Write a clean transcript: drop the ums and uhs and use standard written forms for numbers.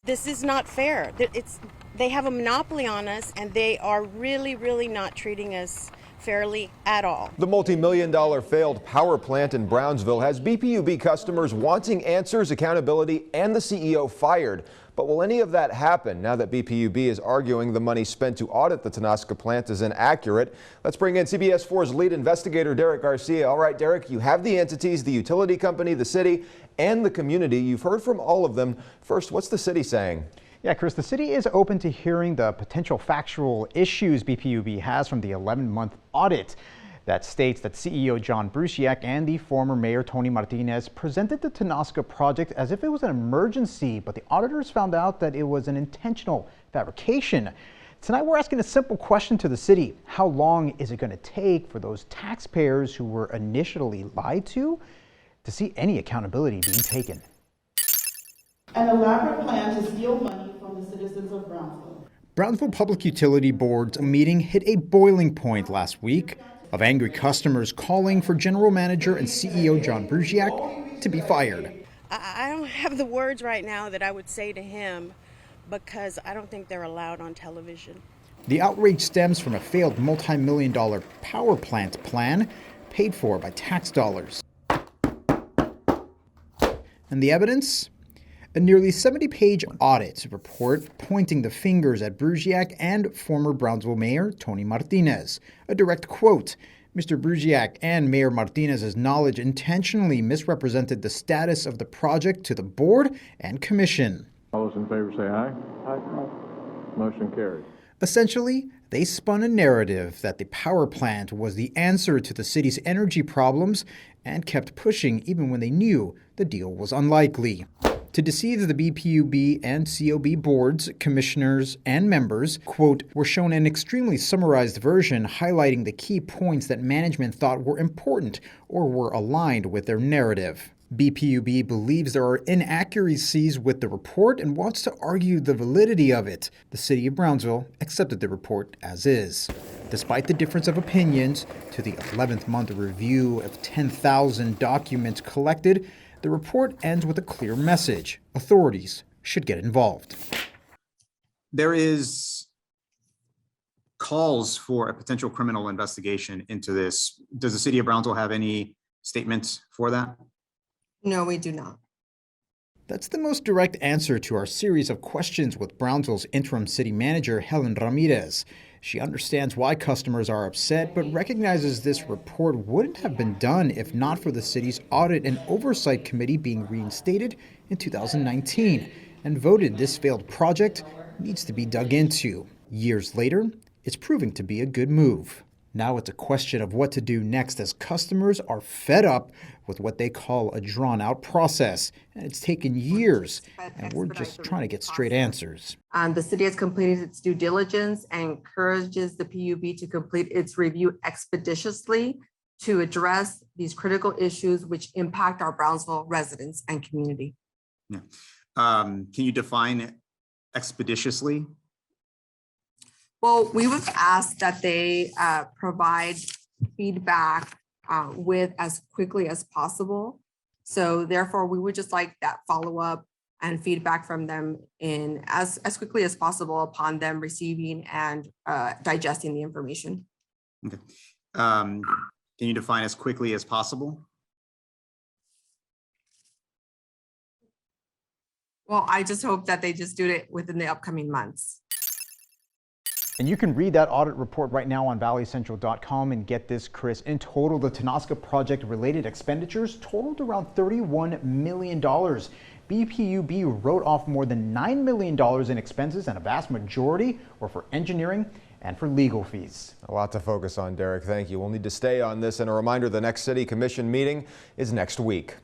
This is not fair. They have a monopoly on us, and they are really not treating us fairly at all. The multi-million-dollar failed power plant in Brownsville has BPUB customers wanting answers, accountability, and the CEO fired. But will any of that happen now that BPUB is arguing the money spent to audit the Tenosca plant is inaccurate? Let's bring in CBS 4's lead investigator, Derek Garcia. All right, Derek, you have the entities, the utility company, the city, and the community. You've heard from all of them. First, what's the city saying? Yeah, Chris, the city is open to hearing the potential factual issues BPUB has from the 11-month audit that states that CEO John Brusiak and the former mayor Tony Martinez presented the Tenosca project as if it was an emergency, but the auditors found out that it was an intentional fabrication. Tonight, we're asking a simple question to the city. How long is it going to take for those taxpayers who were initially lied to see any accountability being taken? An elaborate plan to steal money from the citizens of Brownsville. Brownsville Public Utility Board's meeting hit a boiling point last week of angry customers calling for General Manager and CEO John Brusiak to be fired. I don't have the words right now that I would say to him because I don't think they're allowed on television. The outrage stems from a failed multi-million-dollar power plant plan paid for by tax dollars. And the evidence? A nearly 70-page audit report pointing the fingers at Brusiak and former Brownsville Mayor Tony Martinez. A direct quote, Mr. Brusiak and Mayor Martinez's knowledge intentionally misrepresented the status of the project to the board and commission. All those in favor say aye. Aye. Motion carried. Essentially, they spun a narrative that the power plant was the answer to the city's energy problems and kept pushing even when they knew the deal was unlikely. To deceive the BPUB and COB boards, commissioners, and members, quote, were shown an extremely summarized version highlighting the key points that management thought were important or were aligned with their narrative. BPUB believes there are inaccuracies with the report and wants to argue the validity of it. The city of Brownsville accepted the report as is. Despite the difference of opinions, to the 11th month review of 10,000 documents collected, the report ends with a clear message. Authorities should get involved. There is calls for a potential criminal investigation into this. Does the city of Brownsville have any statements for that? No, we do not. That's the most direct answer to our series of questions with Brownsville's interim city manager, Helen Ramirez. She understands why customers are upset, but recognizes this report wouldn't have been done if not for the city's Audit and Oversight Committee being reinstated in 2019 and voted this failed project needs to be dug into. Years later, it's proving to be a good move. Now it's a question of what to do next as customers are fed up with what they call a drawn-out process. And it's taken years, and we're just trying to get straight answers. The city has completed its due diligence and encourages the PUB to complete its review expeditiously to address these critical issues which impact our Brownsville residents and community. Yeah. Can you define expeditiously? Well, we would ask that they provide feedback with as quickly as possible. So therefore, we would just like that follow-up and feedback from them in as quickly as possible upon them receiving and digesting the information. Okay. Can you define as quickly as possible? Well, I just hope that they just do it within the upcoming months. And you can read that audit report right now on valleycentral.com and get this, Chris. In total, the Tenosca project related expenditures totaled around $31 million. BPUB wrote off more than $9 million in expenses, and a vast majority were for engineering and for legal fees. A lot to focus on, Derek. Thank you. We'll need to stay on this. And a reminder, the next City Commission meeting is next week.